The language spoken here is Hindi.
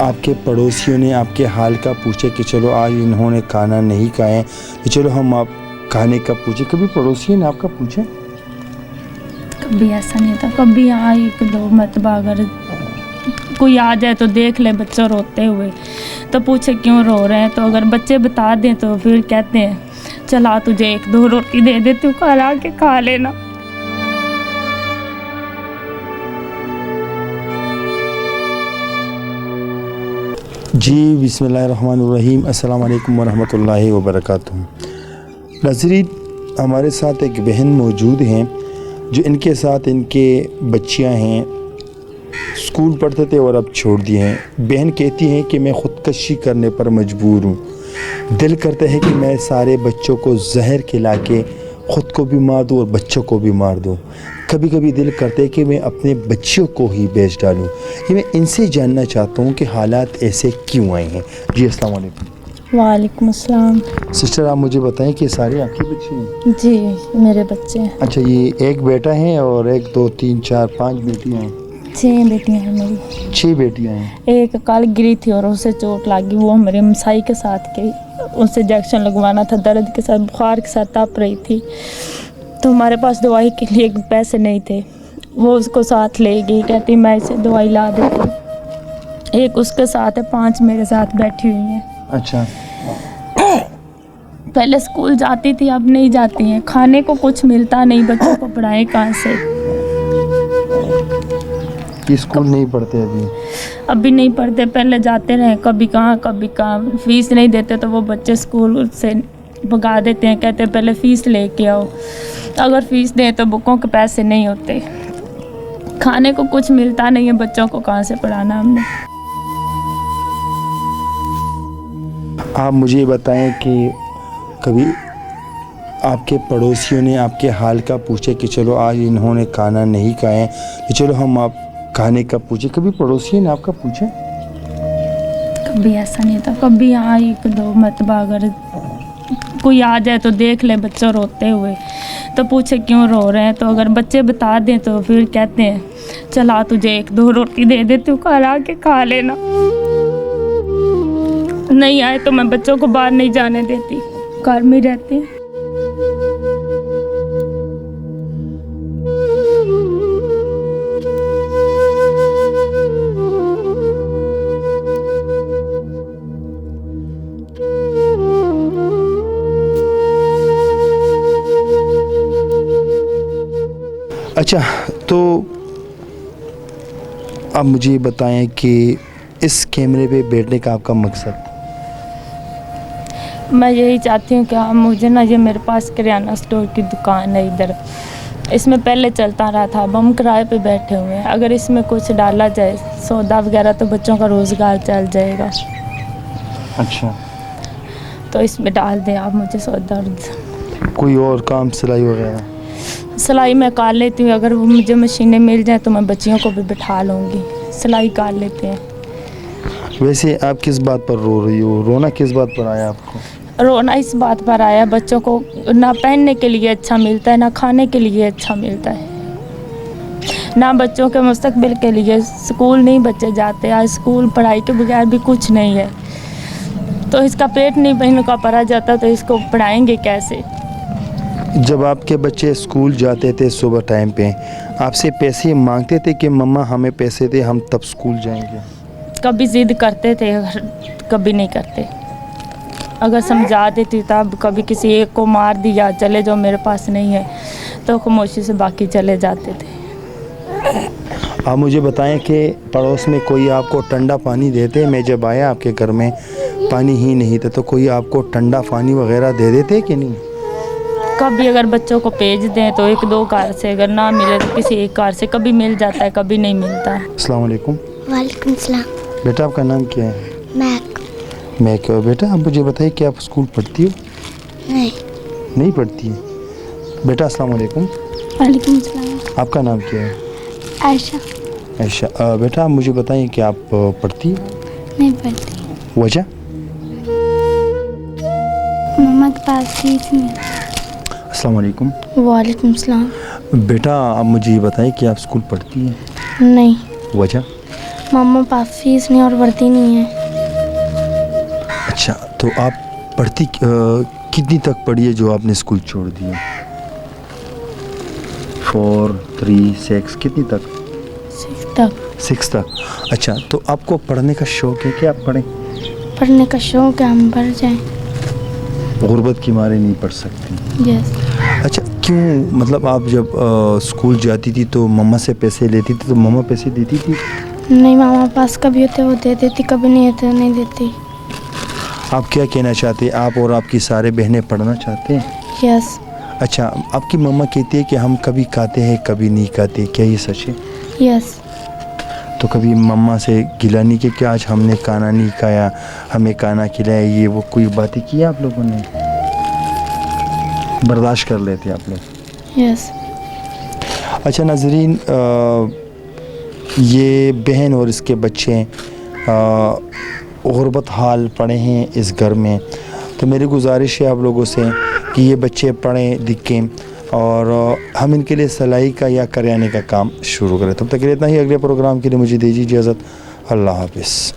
आपके पड़ोसियों ने आपके हाल का पूछे कि चलो आज इन्होंने खाना नहीं खाए तो चलो हम आप खाने का पूछे, कभी पड़ोसियों ने आपका पूछा? कभी ऐसा नहीं था। कभी यहाँ एक दो मरतबा अगर कोई आ जाए तो देख ले बच्चों रोते हुए तो पूछे क्यों रो रहे हैं, तो अगर बच्चे बता दें तो फिर कहते हैं चला तुझे एक दो रोटी दे देती हूँ, घर आके खा लेना। जी बिस्मिल्लाहिर्रहमानिर्रहीम, अस्सलाम वालेकुम वरहमतुल्लाहि वबरकातुहू। नाज़रीन, हमारे साथ एक बहन मौजूद हैं जो इनके साथ इनके बच्चियां हैं, स्कूल पढ़ते थे और अब छोड़ दिए हैं। बहन कहती हैं कि मैं ख़ुदकशी करने पर मजबूर हूँ। दिल करता है कि मैं सारे बच्चों को जहर खिला के ख़ुद को भी मार दूँ और बच्चों को भी मार दूँ। कभी कभी दिल करता है कि मैं अपने बच्चों को ही बेच डालूँ। ये मैं इनसे जानना चाहता हूँ कि हालात ऐसे क्यों आए हैं। जी अस्सलाम वालेकुम। वालेकुम अस्सलाम। सिस्टर, आप मुझे बताएं कि सारे आपके बच्चे हैं? जी मेरे बच्चे हैं। अच्छा, ये एक बेटा है और एक दो तीन चार पाँच बेटियाँ हैं? 6 बेटियां हैं मेरी। 6 बेटियाँ हैं। एक कल गिरी थी और उसे चोट लगी, वो मेरे मसाई के साथ गई, उसे इंजेक्शन लगवाना था, दर्द के साथ बुखार के साथ तप रही थी, तो हमारे पास दवाई के लिए पैसे नहीं थे। वो उसको साथ ले गई, कहती मैं इसे दवाई ला देती। एक उसके साथ है, 5 मेरे साथ बैठी हुई हैं। अच्छा, पहले स्कूल जाती थी, अब नहीं जाती हैं। खाने को कुछ मिलता नहीं, बच्चों को पढ़ाएं कहाँ से। ये स्कूल नहीं पढ़ते अभी नहीं पढ़ते, पहले जाते रहे, कभी कहाँ फीस नहीं देते तो वो बच्चे स्कूल से भगा देते हैं, कहते हैं पहले फ़ीस लेके आओ। अगर फ़ीस दें तो बुकों के पैसे नहीं होते, खाने को कुछ मिलता नहीं है, बच्चों को कहाँ से पढ़ाना हमने। आप मुझे बताएं कि कभी आपके पड़ोसियों ने आपके हाल का पूछे कि चलो आज इन्होंने खाना नहीं खाए तो चलो हम आप खाने का पूछे, कभी पड़ोसियों ने आपका पूछा? कभी ऐसा नहीं था। कभी यहाँ एक दो मरतबा अगर कोई आ जाए तो देख ले बच्चों रोते हुए तो पूछे क्यों रो रहे हैं, तो अगर बच्चे बता दें तो फिर कहते हैं चला तुझे एक दो रोटी दे देती हूँ, घर आके खा लेना। नहीं आए तो मैं बच्चों को बाहर नहीं जाने देती, घर में रहते हैं। अच्छा, तो आप मुझे बताएं कि इस कैमरे पे बैठने का आपका मकसद? मैं यही चाहती हूँ कि मुझे ना, ये मेरे पास किराना स्टोर की दुकान है इधर, इसमें पहले चलता रहा था, अब हम किराए पे बैठे हुए हैं। अगर इसमें कुछ डाला जाए सौदा वगैरह तो बच्चों का रोज़गार चल जाएगा। अच्छा, तो इसमें डाल दें आप मुझे सौदा। कोई और काम, सिलाई वगैरह? सिलाई मैं कर लेती हूँ, अगर वो मुझे मशीनें मिल जाए तो मैं बच्चियों को भी बिठा लूँगी, सिलाई कर लेते हैं। वैसे आप किस बात पर रो रही हो? रोना किस बात पर आया आपको? रोना इस बात पर आया, बच्चों को ना पहनने के लिए अच्छा मिलता है, ना खाने के लिए अच्छा मिलता है, ना बच्चों के मुस्तकबिल के लिए स्कूल नहीं बच्चे जाते। आज स्कूल पढ़ाई के बगैर भी कुछ नहीं है, तो इसका पेट नहीं बहनों का भरा जाता तो इसको पढ़ाएंगे कैसे। जब आपके बच्चे स्कूल जाते थे सुबह टाइम पे, आपसे पैसे मांगते थे कि मम्मा हमें पैसे दे, हम तब स्कूल जाएंगे? कभी ज़िद करते थे, कभी नहीं करते। अगर समझा देती तब, कभी किसी एक को मार दिया चले जाओ मेरे पास नहीं है, तो खामोशी से बाकी चले जाते थे। आप मुझे बताएं कि पड़ोस में कोई आपको ठंडा पानी देते? मैं जब आया आपके घर में पानी ही नहीं था, तो कोई आपको ठंडा पानी वगैरह दे देते कि नहीं? कभी अगर बच्चों को भेज दें तो एक दो कार से, अगर ना मिले तो किसी एक कार से, कभी मिल जाता है कभी नहीं मिलता है। अस्सलाम वालेकुम। वालेकुम सलाम। बेटा, आपका नाम क्या है? मैं क्यों बेटा, आप मुझे बताइए कि आप स्कूल पढ़ती हो? नहीं पढ़ती है? बेटा अस्सलाम वालेकुम। वालेकुम सलाम। आपका नाम क्या है? आयशा। आयशा। बेटा आप मुझे बताइए कि आप पढ़ती हो? नहीं पढ़ती। वजह? मम्मा के पास फीस नहीं है। अस्सलाम वालेकुम। वालेकुम सलाम। बेटा आप मुझे ये बताएं कि आप स्कूल पढ़ती हैं? नहीं। वजह? मम्मा पास फीस नहीं और वर्दी नहीं है। अच्छा, तो आप पढ़ती कितनी तक पढ़ी है जो आपने स्कूल छोड़ दिया? 4, 3, 6 कितनी तक? 6 तक। 6 तक। अच्छा, तो आपको पढ़ने का शौक़ है कि आप पढ़ें? पढ़ने का शौक़ है, हम पढ़ जाएं। गुर्बत के मारे नहीं पढ़ सकती? यस। अच्छा, क्यों? मतलब आप जब स्कूल जाती थी तो मम्मा से पैसे लेती थी, तो मम्मा पैसे देती थी? नहीं, मामा पास कभी होते वो दे देती, कभी नहीं होते नहीं देती। आप क्या कहना चाहते हैं? आप और आपकी सारे बहनें पढ़ना चाहते हैं? यस। अच्छा, आपकी मम्मा कहती है कि हम कभी खाते हैं कभी नहीं खाते, क्या ये सच है? यस। तो कभी मम्मा से गिला नहीं कि आज हमने खाना नहीं खाया, हमें खाना खिलाया, ये वो कोई बातें की आप लोगों ने? बर्दाश्त कर लेते आप लोग? यस। अच्छा नाज़रीन, ये बहन और इसके बच्चे गुरबत हाल पड़े हैं इस घर में, तो मेरी गुजारिश है आप लोगों से कि ये बच्चे पढ़ें लिखें और हम इनके लिए सिलाई का या करियाने का काम शुरू करें। तब तक इतना ही, अगले प्रोग्राम के लिए मुझे दीजिए इजाज़त। अल्लाह हाफ़िज़।